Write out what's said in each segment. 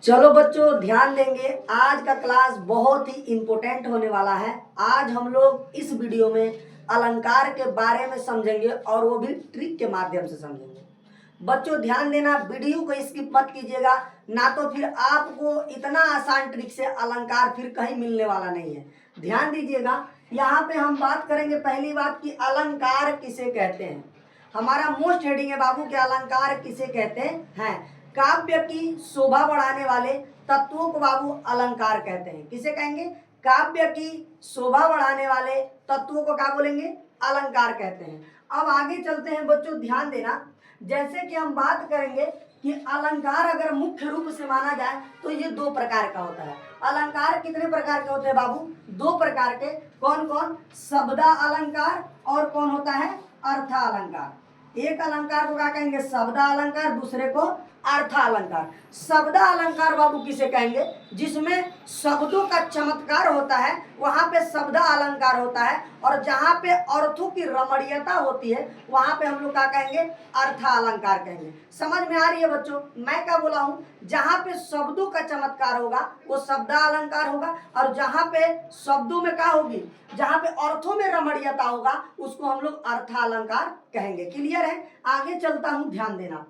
चलो बच्चों ध्यान देंगे, आज का क्लास बहुत ही इम्पोर्टेंट होने वाला है। आज हम लोग इस वीडियो में अलंकार के बारे में समझेंगे और वो भी ट्रिक के माध्यम से समझेंगे। बच्चों ध्यान देना, वीडियो को स्किप मत कीजिएगा, ना तो फिर आपको इतना आसान ट्रिक से अलंकार फिर कहीं मिलने वाला नहीं है। ध्यान दीजिएगा, यहाँ पे हम बात करेंगे पहली बात कि अलंकार किसे कहते हैं। हमारा मोस्ट हेडिंग है बाबू कि अलंकार किसे कहते हैं। काव्य की शोभा बढ़ाने वाले तत्वों को बाबू अलंकार कहते हैं। किसे कहेंगे? काव्य की शोभा बढ़ाने वाले तत्वों को क्या बोलेंगे? अलंकार कहते हैं। अब आगे चलते हैं बच्चों, ध्यान देना, जैसे कि हम बात करेंगे कि अलंकार अगर मुख्य रूप से माना जाए तो ये दो प्रकार का होता है। अलंकार कितने प्रकार के होते हैं बाबू? दो प्रकार के। कौन कौन? शब्दा अलंकार और कौन होता है? अर्था अलंकार। एक अलंकार को क्या कहेंगे? शब्दा अलंकार, दूसरे को अर्था अलंकार। शब्दा अलंकार बाबू किसे कहेंगे? जिसमें शब्दों का चमत्कार होता है वहां पे शब्दा अलंकार होता है, और जहां पे अर्थों की रमणीयता होती है वहां पे हम लोग क्या कहेंगे? अर्था अलंकार कहेंगे। समझ में आ रही है बच्चों मैं क्या बोला हूं? जहां पे शब्दों का चमत्कार होगा वो शब्दा अलंकार होगा, और जहां पे शब्दों में क्या होगी, जहां पे अर्थों में रमणीयता होगा उसको हम लोग अर्था अलंकार कहेंगे। क्लियर है? आगे चलता हूं, ध्यान देना।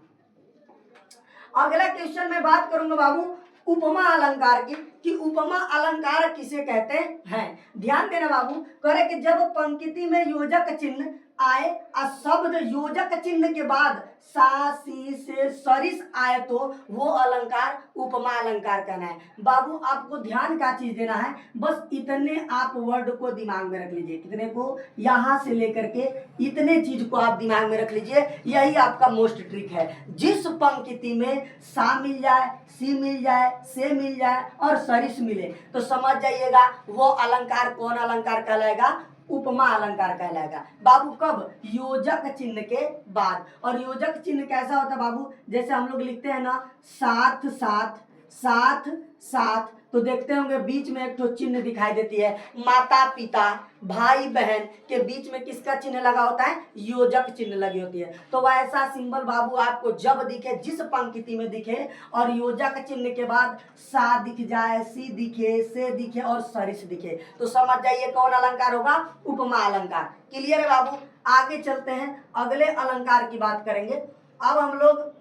अगला क्वेश्चन में बात करूंगा बाबू उपमा अलंकार की, कि उपमा अलंकार किसे कहते हैं। ध्यान देना बाबू, करे कि जब पंक्ति में योजक चिन्ह आए और शब्द योजक चिन्ह के बाद सा सी से सरिस आए तो वो अलंकार उपमा अलंकार कहना है। बाबू आपको ध्यान का चीज देना है, बस इतने आप वर्ड को दिमाग में रख लीजिए। कितने को? यहां से लेकर के इतने चीज को आप दिमाग में रख लीजिए, यही आपका मोस्ट ट्रिक है। जिस पंक्ति में सा मिल जाए, सी मिल जाए, से मिल जाए और सरिस मिले तो समझ जाइएगा वो अलंकार कौन अलंकार कहलाएगा? उपमा अलंकार कहलाएगा। बाबू कब? योजक चिन्ह के बाद। और योजक चिन्ह कैसा होता है बाबू? जैसे हम लोग लिखते हैं ना, साथ साथ साथ साथ, तो देखते होंगे बीच में एक तो चिन्ह दिखाई देती है। माता पिता भाई बहन के बीच में किसका चिन्ह लगा होता है? योजक चिन्ह लगी होती है। तो वैसा सिंबल बाबू आपको जब दिखे, जिस पंक्ति में दिखे और योजक चिन्ह के बाद सा दिख जाए, सी दिखे, से दिखे और सरिस दिखे तो समझ जाइए कौन अलंकार होगा? उपमा अलंकार। क्लियर है बाबू? आगे चलते हैं, अगले अलंकार की बात करेंगे। अब हम लोग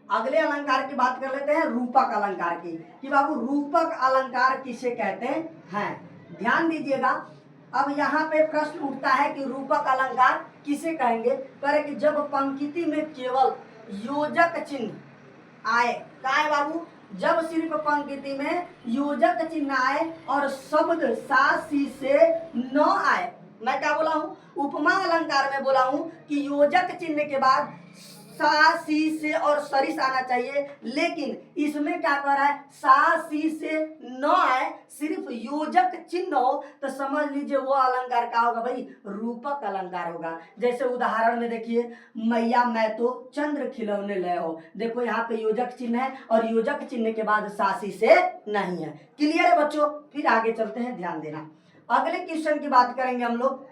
अगले अलंकार की बात कर लेते हैं, रूपक अलंकार की, कि बाबू रूपक अलंकार किसे कहते हैं। ध्यान दीजिएगा, अब यहाँ पे प्रश्न उठता है कि रूपक अलंकार किसे कहेंगे। करे कि जब पंक्ति में केवल योजक चिन्ह आए। क्या है बाबू? जब सिर्फ पंक्ति में योजक चिन्ह आए और शब्द सा सी से न आए। मैं क्या बोला हूं? उपमा अलंकार में बोला हूं कि योजक चिन्ह के बाद सा सी से और सरिस आना चाहिए, लेकिन इसमें क्या कर रहा है? सा सी से न आए, सिर्फ योजक चिन्ह हो तो समझ लीजिए वो अलंकार क्या होगा भाई? रूपक अलंकार होगा। जैसे उदाहरण में देखिए, मैया मैं तो चंद्र खिलौने ले हो। देखो यहाँ पे योजक चिन्ह है और योजक चिन्ह के बाद सा सी से नहीं है। क्लियर है बच्चों? फिर आगे चलते हैं, ध्यान देना। अगले क्वेश्चन की बात करेंगे हम लोग।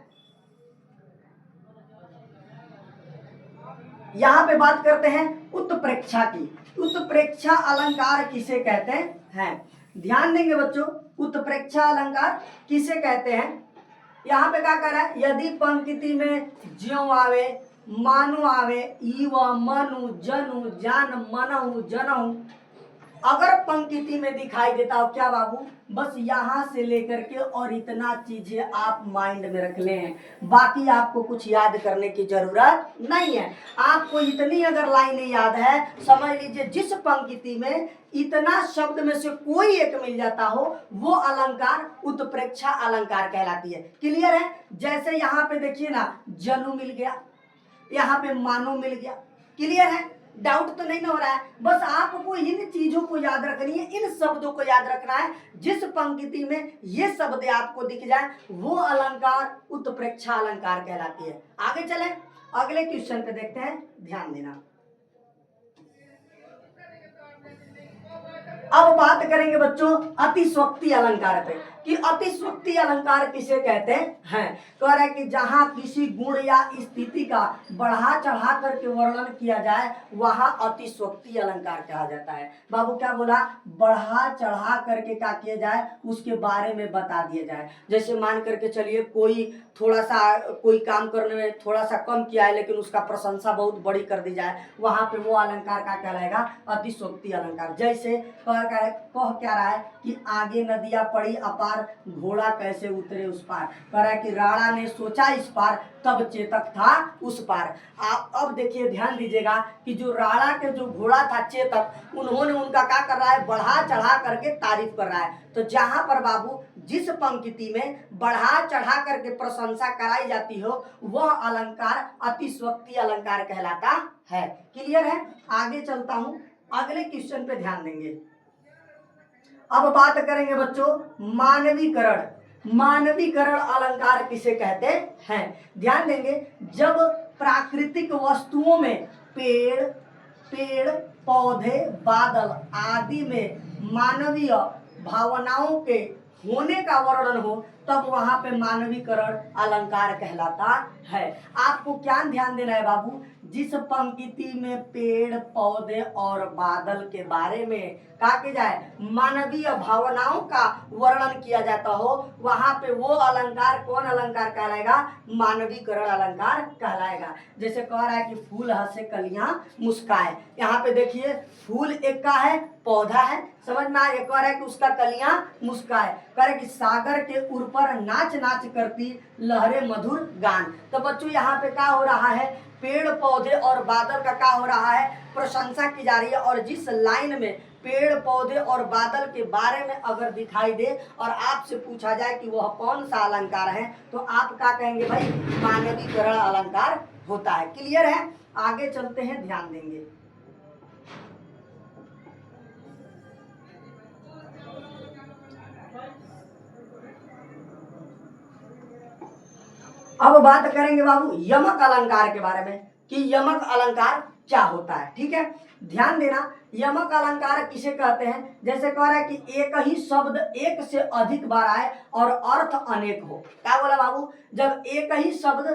यहाँ पे बात करते हैं उत्प्रेक्षा की। उत्प्रेक्षा अलंकार किसे कहते हैं? ध्यान देंगे बच्चों, उत्प्रेक्षा अलंकार किसे कहते हैं। यहाँ पे क्या कर रहा है? यदि पंक्ति में ज्यों आवे, मानु आवे, इव मनु जनु जान मनहु जनहु, अगर पंक्ति में दिखाई देता हो क्या बाबू? बस यहां से लेकर के और इतना चीजें आप माइंड में रख लें, बाकी आपको कुछ याद करने की जरूरत नहीं है। आपको इतनी अगर लाइनें याद है, समझ लीजिए जिस पंक्ति में इतना शब्द में से कोई एक मिल जाता हो वो अलंकार उत्प्रेक्षा अलंकार कहलाती है। क्लियर है? जैसे यहाँ पे देखिए ना, जनु मिल गया, यहाँ पे मानो मिल गया। क्लियर है? डाउट तो नहीं हो रहा है? बस आपको इन चीजों को याद रखनी है, इन शब्दों को याद रखना है। जिस पंक्ति में ये शब्द आपको दिख जाए वो अलंकार उत्प्रेक्षा अलंकार कहलाती है। आगे चलें, अगले क्वेश्चन पे देखते हैं, ध्यान देना। अब बात करेंगे बच्चों अतिशोक्ति अलंकार पे, कि अतिश्योक्ति अलंकार किसे कहते हैं। कह रहा है कि जहां किसी गुण या स्थिति का बढ़ा चढ़ा करके वर्णन किया जाए वहां अतिश्योक्ति अलंकार कहा जाता है। बाबू क्या बोला, बढ़ा चढ़ा करके क्या किया जाए, उसके बारे में बता दिया जाए। जैसे मान करके चलिए कोई थोड़ा सा कोई काम करने में थोड़ा सा कम किया है लेकिन उसका प्रशंसा बहुत बड़ी कर दी जाए, वहां पे वो अलंकार का कहलाएगा अतिशोक्ति अलंकार। जैसे कह क्या रहा है कि आगे नदियां पड़ी अपार, घोड़ा कैसे उतरे उस पार। कह रहा है कि राणा ने सोचा इस पार, तब चेतक था उस पार। आप अब देखिए ध्यान दीजिएगा कि जो राणा के जो घोड़ा था चेतक, उन्होंने उनका क्या कर रहा है, बढ़ा चढ़ा करके तारीफ कर रहा है। तो जहां पर बाबू जिस पंक्ति में बढ़ा चढ़ा करके प्रशंसा कराई जाती हो वह अलंकार अतिश्योक्ति अलंकार कहलाता है। क्लियर है। आगे चलता हूं, अगले क्वेश्चन पे ध्यान देंगे। अब बात करेंगे बच्चों मानवीकरण। मानवीकरण अलंकार किसे कहते हैं। ध्यान देंगे, जब प्राकृतिक वस्तुओं में पेड़ पौधे बादल आदि में मानवीय भावनाओं के होने का वर्णन हो तब वहां पे मानवीकरण अलंकार कहलाता है। आपको क्या ध्यान देना है बाबू, जिस पंक्ति में पेड़ पौधे और बादल के बारे में कहा कि जाए मानवीय भावनाओं का वर्णन किया जाता हो वहां पे वो अलंकार कौन अलंकार कहलाएगा, मानवीकरण अलंकार कहलाएगा। जैसे कह रहा है कि फूल हंसे कलियां मुस्काए, यहाँ पे देखिए फूल एक का है, पौधा है, समझ में आया। कह रहा है कि उसका कलियां मुस्काए। कह रहा है कि सागर के ऊपर नाच नाच करती लहरें मधुर गान। तो बच्चों यहाँ पे क्या हो रहा है, पेड़ पौधे और बादल का क्या हो रहा है, प्रशंसा की जा रही है। और जिस लाइन में पेड़ पौधे और बादल के बारे में अगर दिखाई दे और आपसे पूछा जाए कि वह कौन सा अलंकार है तो आप क्या कहेंगे भाई, मानवीकरण अलंकार होता है। क्लियर है। आगे चलते हैं, ध्यान देंगे। अब बात करेंगे बाबू यमक अलंकार के बारे में कि यमक अलंकार क्या होता है। ठीक है, ध्यान देना, यमक अलंकार किसे कहते हैं। जैसे कह रहा है कि एक ही शब्द एक से अधिक बार आए और अर्थ अनेक हो। क्या बोला बाबू, जब एक ही शब्द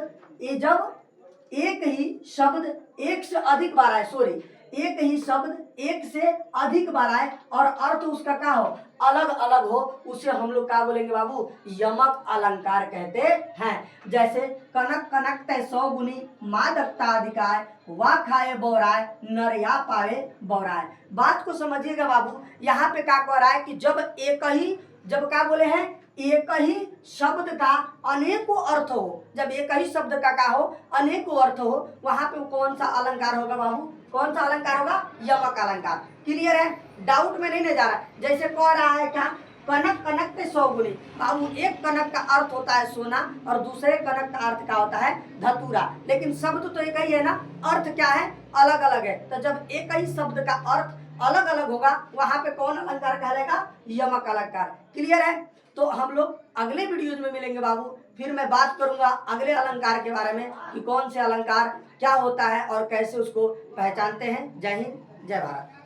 एक से अधिक बार आए, एक ही शब्द एक से अधिक बार आए और अर्थ उसका क्या हो, अलग अलग हो, उसे हम लोग क्या बोलेंगे बाबू, यमक अलंकार कहते हैं। जैसे कनक कनक तय 100 गुनी मादकता अधिकाय, वाह खाए बौराय नर या पावे बौराय। बात को समझिएगा बाबू, यहाँ पे क्या कह रहा है कि जब क्या बोले हैं, एक ही शब्द का अनेकों अर्थ हो, जब एक ही शब्द का क्या हो, अनेकों अर्थ हो, वहां पे कौन सा अलंकार होगा बाबू, कौन सा अलंकार होगा, यमक अलंकार। क्लियर है, डाउट में नहीं जा रहा। जैसे कह रहा है क्या, कनक कनक ते 100 गुनी। बाबू एक कनक का अर्थ होता है सोना और दूसरे कनक का अर्थ क्या होता है, धतूरा, लेकिन शब्द तो एक ही है ना, अर्थ क्या है, अलग अलग है। तो जब एक ही शब्द का अर्थ अलग अलग होगा वहां पे कौन अलंकार कहलाएगा, यमक अलंकार। क्लियर है। तो हम लोग अगले वीडियोज में मिलेंगे बाबू, फिर मैं बात करूंगा अगले अलंकार के बारे में कि कौन से अलंकार क्या होता है और कैसे उसको पहचानते हैं। जय हिंद, जय भारत।